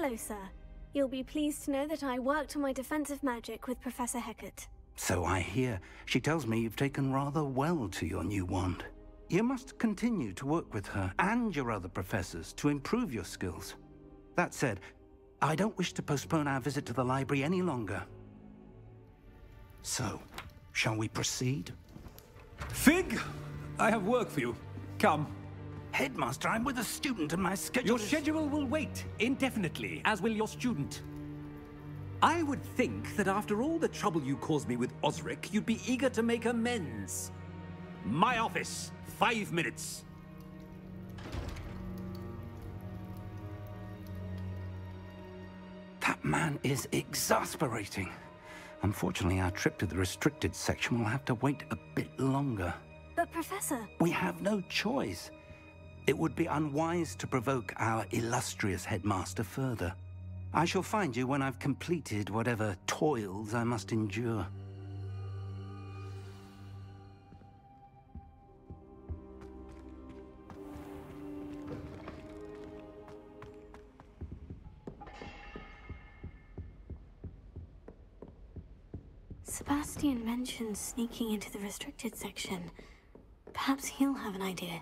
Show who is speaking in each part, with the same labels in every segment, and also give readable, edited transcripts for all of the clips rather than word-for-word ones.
Speaker 1: Hello, sir. You'll be pleased to know that I worked on my defensive magic with Professor Hecat.
Speaker 2: So I hear. She tells me you've taken rather well to your new wand. You must continue to work with her and your other professors to improve your skills. That said, I don't wish to postpone our visit to the library any longer. So, shall we proceed?
Speaker 3: Fig! I have work for you. Come.
Speaker 2: Headmaster, I'm with a student and my schedule
Speaker 3: Your schedule will wait indefinitely, as will your student. I would think that after all the trouble you caused me with Osric, you'd be eager to make amends. My office, 5 minutes.
Speaker 2: That man is exasperating. Unfortunately, our trip to the restricted section will have to wait a bit longer.
Speaker 1: But, Professor...
Speaker 2: We have no choice. It would be unwise to provoke our illustrious headmaster further. I shall find you when I've completed whatever toils I must endure.
Speaker 1: Sebastian mentioned sneaking into the restricted section. Perhaps he'll have an idea.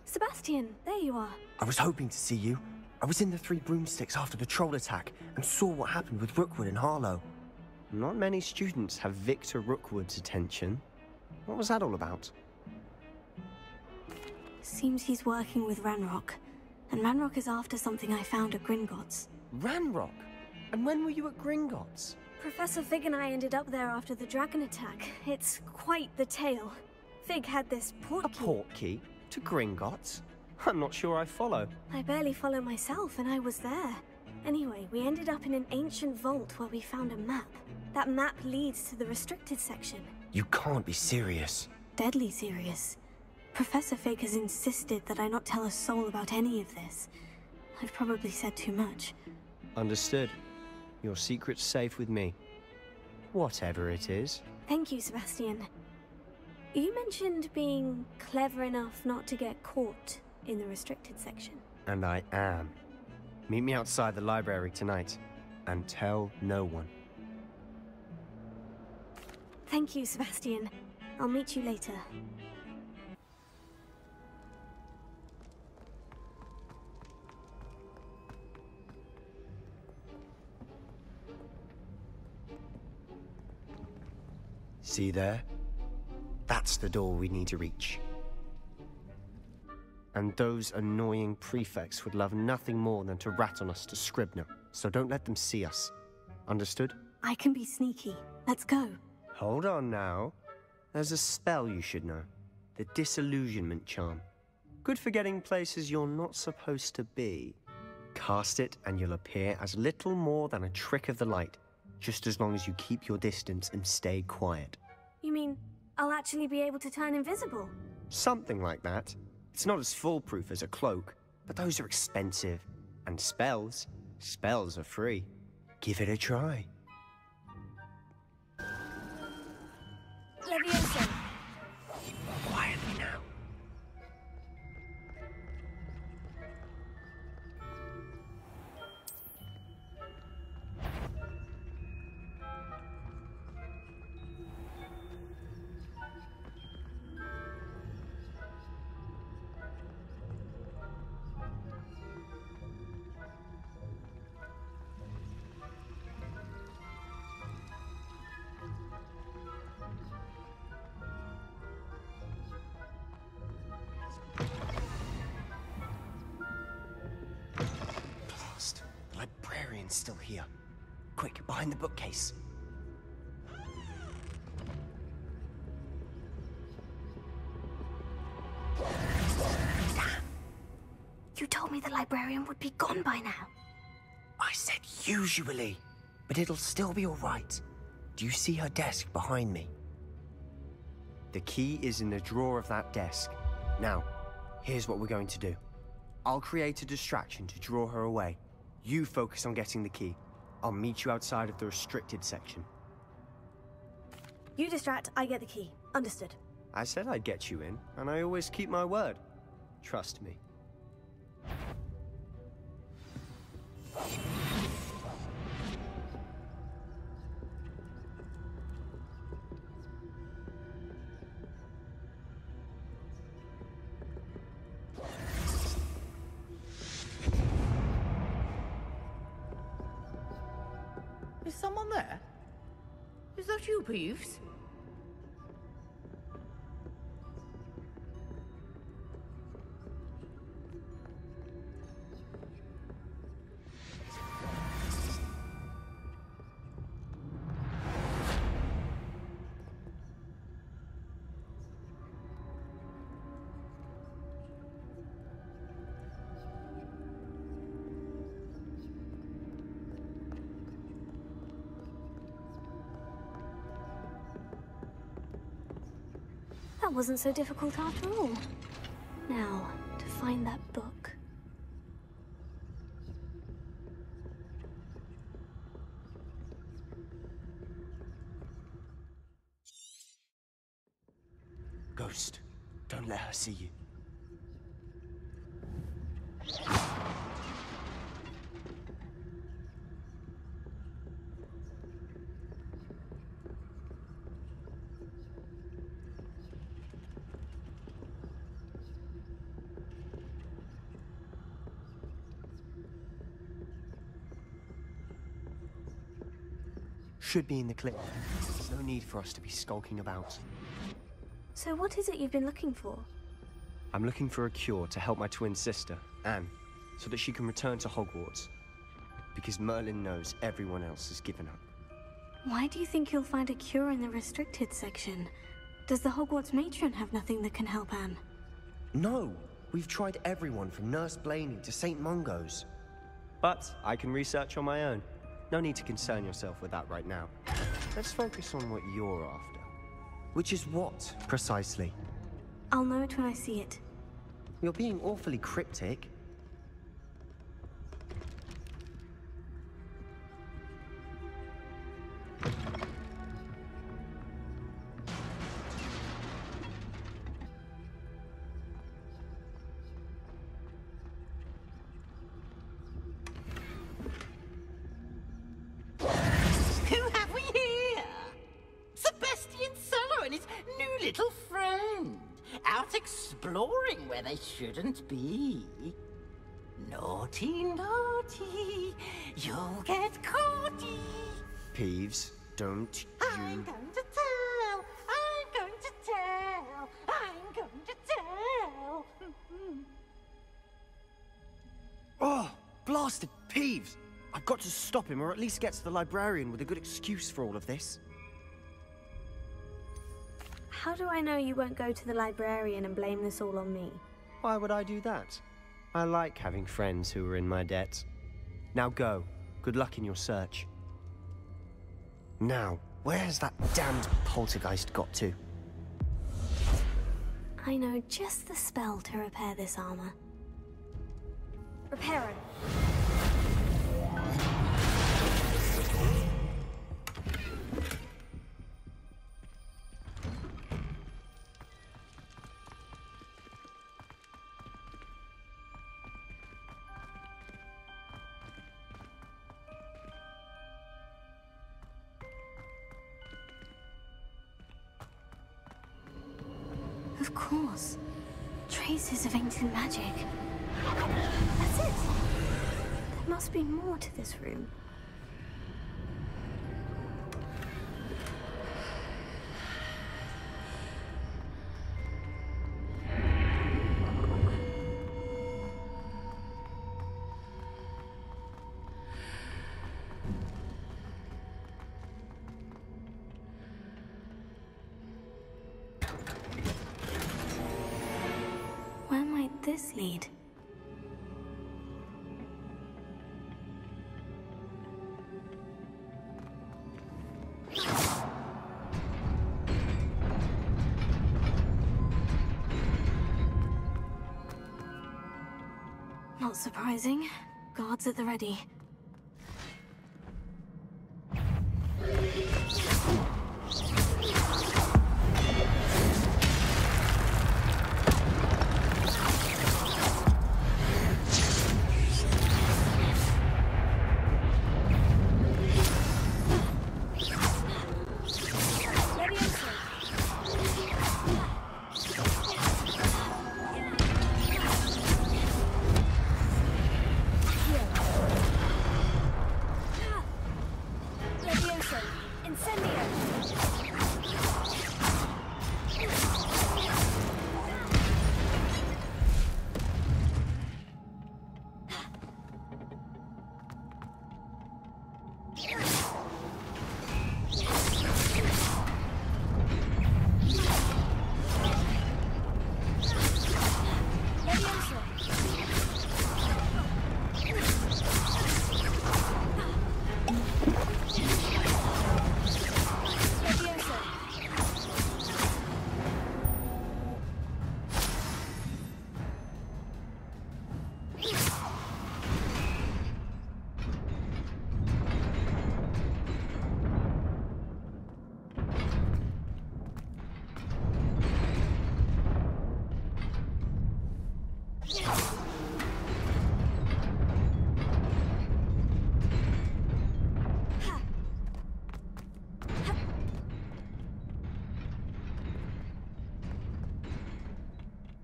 Speaker 1: Sebastian, there you are.
Speaker 4: I was hoping to see you. I was in the Three Broomsticks after the troll attack and saw what happened with Rookwood and Harlow.
Speaker 5: Not many students have Victor Rookwood's attention. What was that all about?
Speaker 1: Seems he's working with Ranrock. And Ranrock is after something I found at Gringotts.
Speaker 5: Ranrock? And when were you at Gringotts?
Speaker 1: Professor Fig and I ended up there after the dragon attack. It's quite the tale. Fig had this portkey.
Speaker 5: A portkey? To Gringotts? I'm not sure I follow.
Speaker 1: I barely follow myself, and I was there. Anyway, we ended up in an ancient vault where we found a map. That map leads to the restricted section.
Speaker 4: You can't be serious.
Speaker 1: Deadly serious. Professor Fig has insisted that I not tell a soul about any of this. I've probably said too much.
Speaker 5: Understood. Your secret's safe with me. Whatever it is.
Speaker 1: Thank you, Sebastian. You mentioned being clever enough not to get caught in the restricted section.
Speaker 5: And I am. Meet me outside the library tonight, and tell no one.
Speaker 1: Thank you, Sebastian. I'll meet you later.
Speaker 4: See there? That's the door we need to reach.
Speaker 5: And those annoying prefects would love nothing more than to rat on us to Scribner, so don't let them see us. Understood?
Speaker 1: I can be sneaky. Let's go.
Speaker 5: Hold on now. There's a spell you should know. The Disillusionment Charm. Good for getting places you're not supposed to be. Cast it and you'll appear as little more than a trick of the light, just as long as you keep your distance and stay quiet.
Speaker 1: You mean I'll actually be able to turn invisible?
Speaker 5: Something like that. It's not as foolproof as a cloak, but those are expensive. And spells are free. Give it a try.
Speaker 1: Leviosa.
Speaker 4: Quietly now. Still here. Quick, behind the bookcase.
Speaker 1: You told me the librarian would be gone by now.
Speaker 4: I said usually, but it'll still be all right. Do you see her desk behind me?
Speaker 5: The key is in the drawer of that desk. Now, here's what we're going to do. I'll create a distraction to draw her away. You focus on getting the key. I'll meet you outside of the restricted section.
Speaker 1: You distract, I get the key. Understood.
Speaker 5: I said I'd get you in, and I always keep my word. Trust me.
Speaker 6: Is someone there? Is that you, Peeves?
Speaker 1: That wasn't so difficult after all. Now, to find that book.
Speaker 5: Ghost, don't let her see you. Should be in the clip. There's no need for us to be skulking about.
Speaker 1: So what is it you've been looking for?
Speaker 5: I'm looking for a cure to help my twin sister, Anne, so that she can return to Hogwarts. Because Merlin knows everyone else has given up.
Speaker 1: Why do you think you'll find a cure in the restricted section? Does the Hogwarts matron have nothing that can help Anne?
Speaker 5: No! We've tried everyone from Nurse Blaney to St. Mungo's. But I can research on my own. No need to concern yourself with that right now. Let's focus on what you're after. Which is what, precisely?
Speaker 1: I'll know it when I see it.
Speaker 5: You're being awfully cryptic.
Speaker 6: Little friend, out exploring where they shouldn't be. Naughty, naughty, you'll get caughty.
Speaker 5: Peeves, don't
Speaker 6: I'm going to tell, I'm going to tell, I'm going to tell.
Speaker 5: Oh, blasted Peeves! I've got to stop him, or at least get to the librarian with a good excuse for all of this.
Speaker 1: How do I know you won't go to the librarian and blame this all on me?
Speaker 5: Why would I do that? I like having friends who are in my debt. Now go. Good luck in your search. Now, where has that damned poltergeist got to?
Speaker 1: I know just the spell to repair this armor. Repair it. Of course. Traces of ancient magic. That's it. There must be more to this room. Where might this lead? Not surprising. Guards at the ready.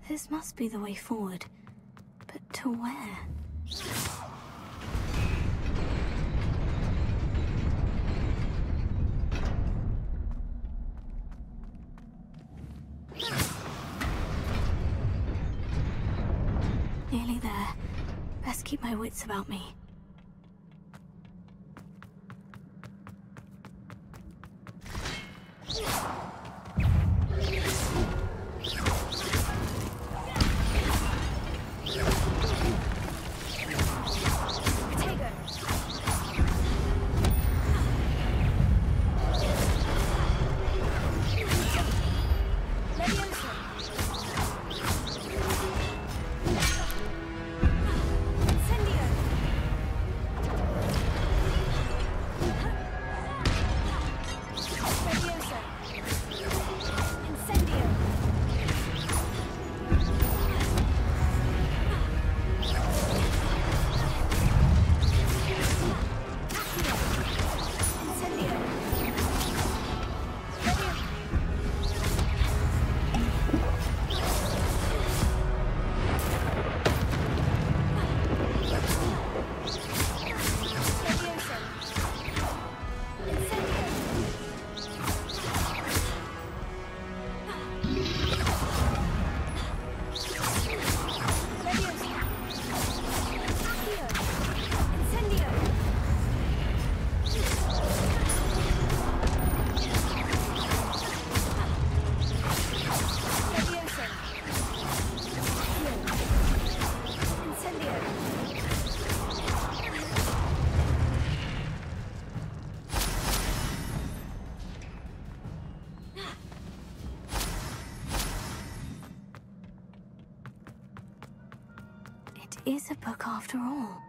Speaker 1: This must be the way forward. But to where? Nearly there. Best keep my wits about me. It is a book after all.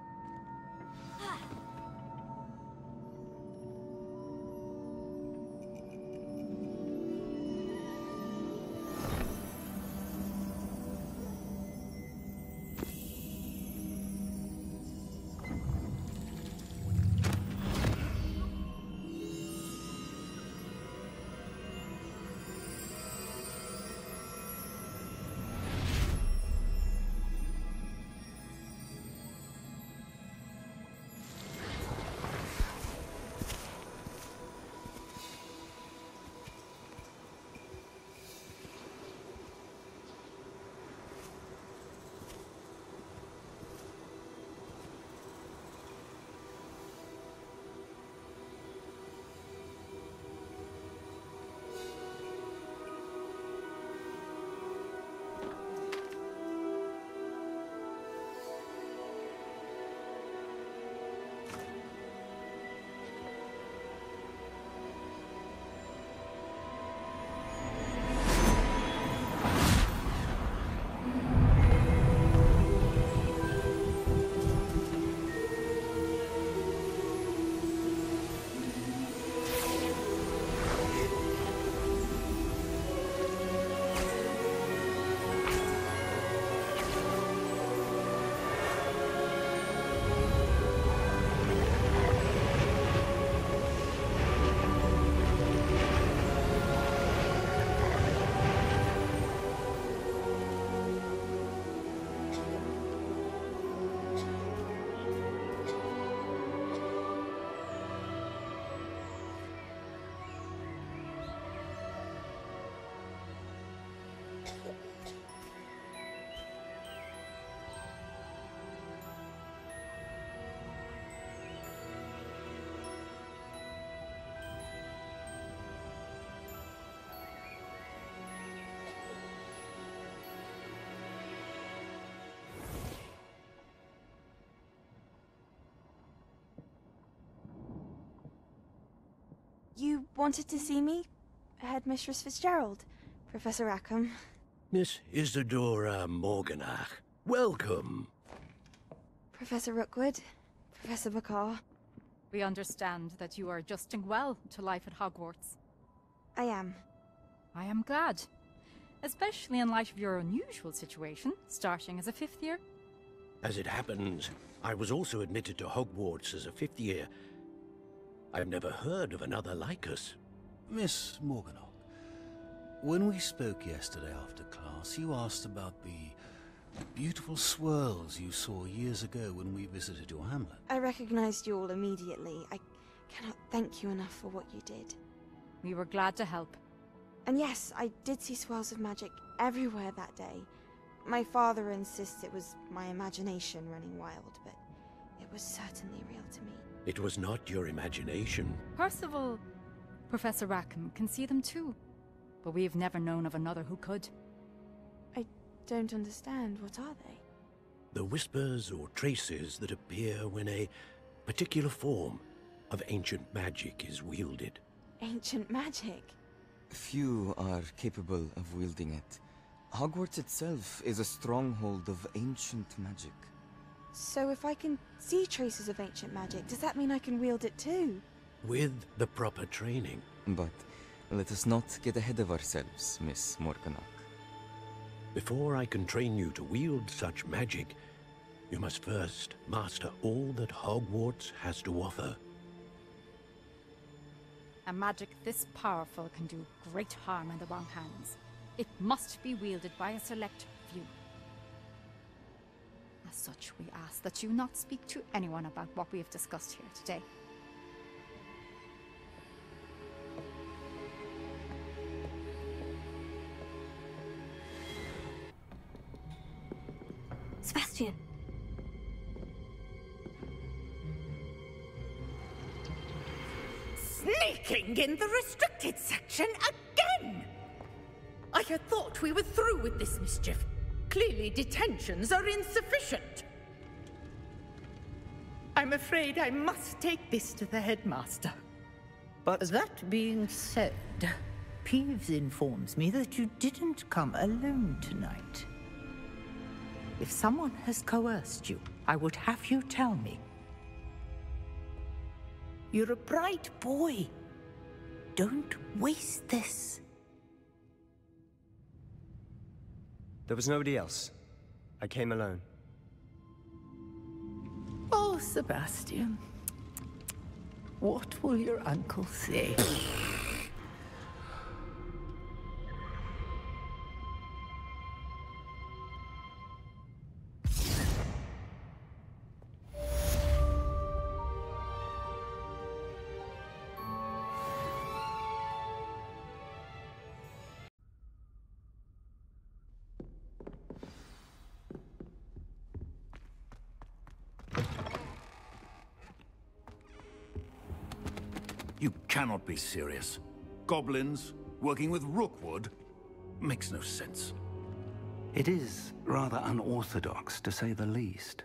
Speaker 7: wanted to see me? Headmistress Fitzgerald, Professor Rackham.
Speaker 8: Miss Isadora Morganach, welcome.
Speaker 7: Professor Rookwood, Professor Bakar.
Speaker 9: We understand that you are adjusting well to life at Hogwarts.
Speaker 7: I am.
Speaker 9: I am glad. Especially in light of your unusual situation, starting as a 5th year.
Speaker 8: As it happens, I was also admitted to Hogwarts as a 5th year. I've never heard of another like us.
Speaker 10: Miss Morganach, when we spoke yesterday after class, you asked about the beautiful swirls you saw years ago when we visited your hamlet.
Speaker 7: I recognized you all immediately. I cannot thank you enough for what you did.
Speaker 9: We were glad to help.
Speaker 7: And yes, I did see swirls of magic everywhere that day. My father insists it was my imagination running wild, but it was certainly real to me.
Speaker 8: It was not your imagination.
Speaker 9: Percival, Professor Rackham can see them too. But we've never known of another who could.
Speaker 7: I don't understand. What are they?
Speaker 8: The whispers or traces that appear when a particular form of ancient magic is wielded.
Speaker 7: Ancient magic?
Speaker 11: Few are capable of wielding it. Hogwarts itself is a stronghold of ancient magic.
Speaker 7: So if I can see traces of ancient magic, does that mean I can wield it too?
Speaker 8: With the proper training.
Speaker 11: But let us not get ahead of ourselves, Miss Morganach.
Speaker 8: Before I can train you to wield such magic, you must first master all that Hogwarts has to offer.
Speaker 9: A magic this powerful can do great harm in the wrong hands. It must be wielded by a select few. As such, we ask that you not speak to anyone about what we have discussed here today.
Speaker 1: Sebastian.
Speaker 6: Sneaking in the restricted section again! I had thought we were through with this mischief. Clearly detentions are insufficient. I'm afraid I must take this to the headmaster.
Speaker 5: But
Speaker 12: that being said, Peeves informs me that you didn't come alone tonight. If someone has coerced you, I would have you tell me. You're a bright boy. Don't waste this.
Speaker 5: there was nobody else. I came alone.
Speaker 12: Oh, Sebastian. What will your uncle say?
Speaker 10: You cannot be serious. Goblins working with Rookwood makes no sense.
Speaker 2: It is rather unorthodox, to say the least.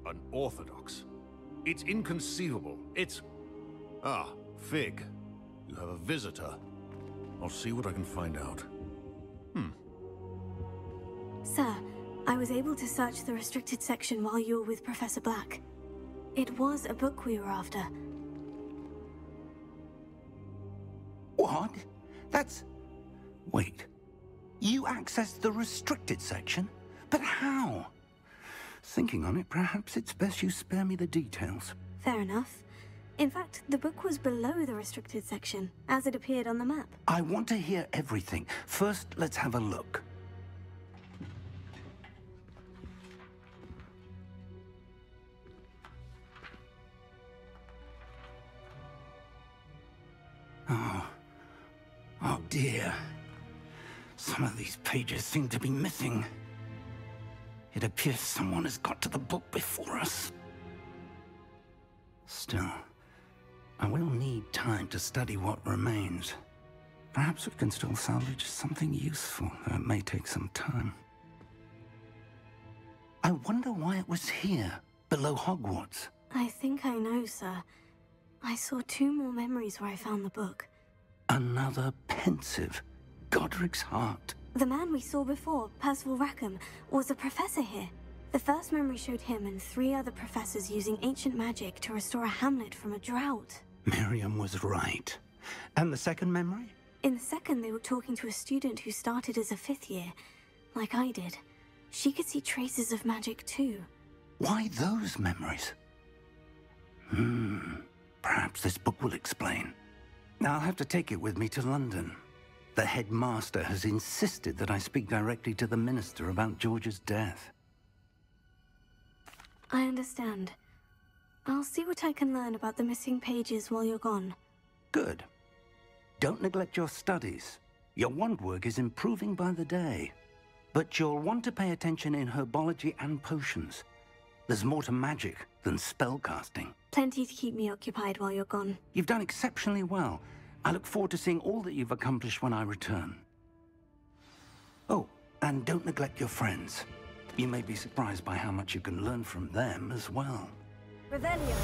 Speaker 10: Unorthodox? It's inconceivable. It's... Ah, Fig. You have a visitor. I'll see what I can find out.
Speaker 1: Sir, I was able to search the restricted section while you were with Professor Black. It was a book we were after.
Speaker 2: What? That's... Wait. You accessed the restricted section? But how? Thinking on it, perhaps it's best you spare me the details.
Speaker 1: Fair enough. In fact, the book was below the restricted section, as it appeared on the map.
Speaker 2: I want to hear everything. First, let's have a look. Oh dear. Some of these pages seem to be missing. It appears someone has got to the book before us. Still, I will need time to study what remains. Perhaps we can still salvage something useful, though it may take some time. I wonder why it was here, below Hogwarts.
Speaker 1: I think I know, sir. I saw 2 more memories where I found the book.
Speaker 2: Another pensive. Godric's heart.
Speaker 1: The man we saw before, Percival Rackham, was a professor here. The first memory showed him and 3 other professors using ancient magic to restore a hamlet from a drought.
Speaker 2: Miriam was right. And the second memory?
Speaker 1: In the second, they were talking to a student who started as a 5th year, like I did. She could see traces of magic too.
Speaker 2: Why those memories? Perhaps this book will explain. I'll have to take it with me to London. The headmaster has insisted that I speak directly to the minister about George's death.
Speaker 1: I understand. I'll see what I can learn about the missing pages while you're gone.
Speaker 2: Good. Don't neglect your studies. Your wand work is improving by the day. But you'll want to pay attention in herbology and potions. There's more to magic than spellcasting.
Speaker 1: Plenty to keep me occupied while you're gone.
Speaker 2: You've done exceptionally well. I look forward to seeing all that you've accomplished when I return. Oh, and don't neglect your friends. You may be surprised by how much you can learn from them as well.
Speaker 1: Revelio.